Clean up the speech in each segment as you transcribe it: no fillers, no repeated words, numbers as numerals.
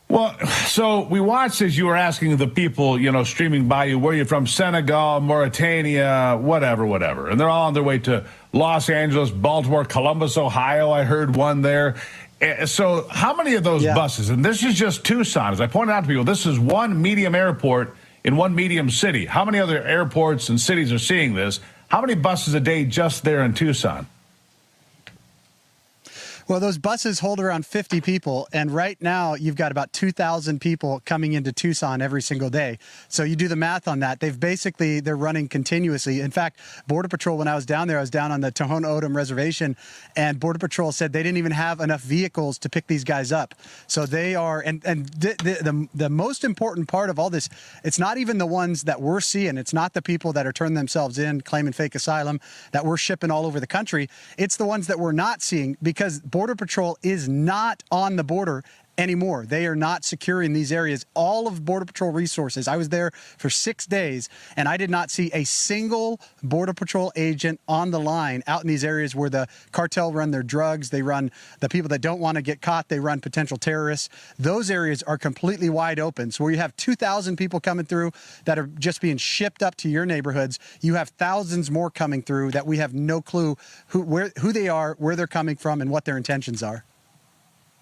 Well, so we watched as you were asking the people, streaming by you, where you're from, Senegal, Mauritania, whatever. And they're all on their way to Los Angeles, Baltimore, Columbus, Ohio. I heard one there. So how many of those buses, and this is just Tucson, as I pointed out to people, this is one medium airport in one medium city. How many other airports and cities are seeing this? How many buses a day just there in Tucson? Well, those buses hold around 50 people, and right now you've got about 2,000 people coming into Tucson every single day. So you do the math on that. They're running continuously. In fact, Border Patrol, when I was down there, I was down on the Tohono O'odham Reservation, and Border Patrol said they didn't even have enough vehicles to pick these guys up. So they are, and the most important part of all this, it's not even the ones that we're seeing. It's not the people that are turning themselves in, claiming fake asylum, that we're shipping all over the country. It's the ones that we're not seeing, because Border Patrol is not on the border anymore. They are not securing these areas. All of Border Patrol resources. I was there for 6 days, and I did not see a single Border Patrol agent on the line out in these areas where the cartel run their drugs. They run the people that don't want to get caught. They run potential terrorists. Those areas are completely wide open. So where you have 2,000 people coming through that are just being shipped up to your neighborhoods, you have thousands more coming through that we have no clue who they are, where they're coming from, and what their intentions are.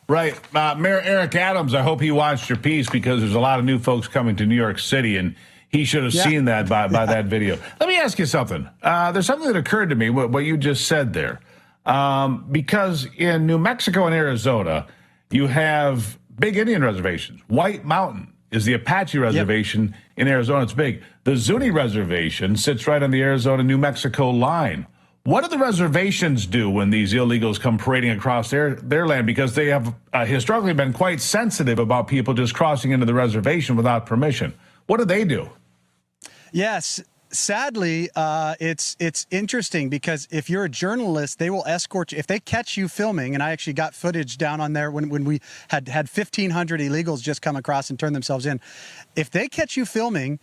Right. Mayor Eric Adams, I hope he watched your piece, because there's a lot of new folks coming to New York City, and he should have seen that by that video. Let me ask you something. There's something that occurred to me, what you just said there. Because in New Mexico and Arizona, you have big Indian reservations. White Mountain is the Apache reservation. In Arizona. It's big. The Zuni reservation sits right on the Arizona-New Mexico line. What do the reservations do when these illegals come parading across their land? Because they have historically been quite sensitive about people just crossing into the reservation without permission. What do they do? Yes. Sadly, it's interesting, because if you're a journalist, they will escort you. If they catch you filming, and I actually got footage down on there when we had 1,500 illegals just come across and turn themselves in. If they catch you filming,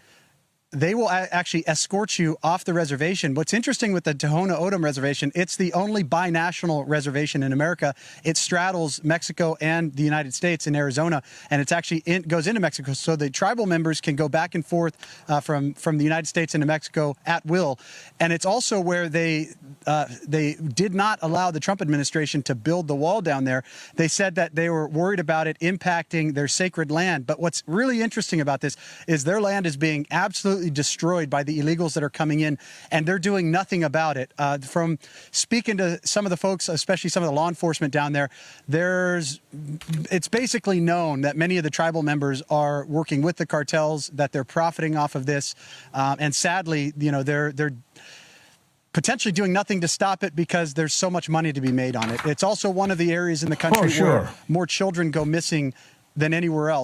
they will actually escort you off the reservation. What's interesting with the Tohono O'odham Reservation, it's the only binational reservation in America. It straddles Mexico and the United States in Arizona, and it's actually goes into Mexico. So the tribal members can go back and forth from the United States into Mexico at will. And it's also where they did not allow the Trump administration to build the wall down there. They said that they were worried about it impacting their sacred land. But what's really interesting about this is their land is being absolutely destroyed by the illegals that are coming in, and they're doing nothing about it. From speaking to some of the folks, especially some of the law enforcement down there, it's basically known that many of the tribal members are working with the cartels, that they're profiting off of this, and sadly, they're potentially doing nothing to stop it, because there's so much money to be made on it. It's also one of the areas in the country where more children go missing than anywhere else.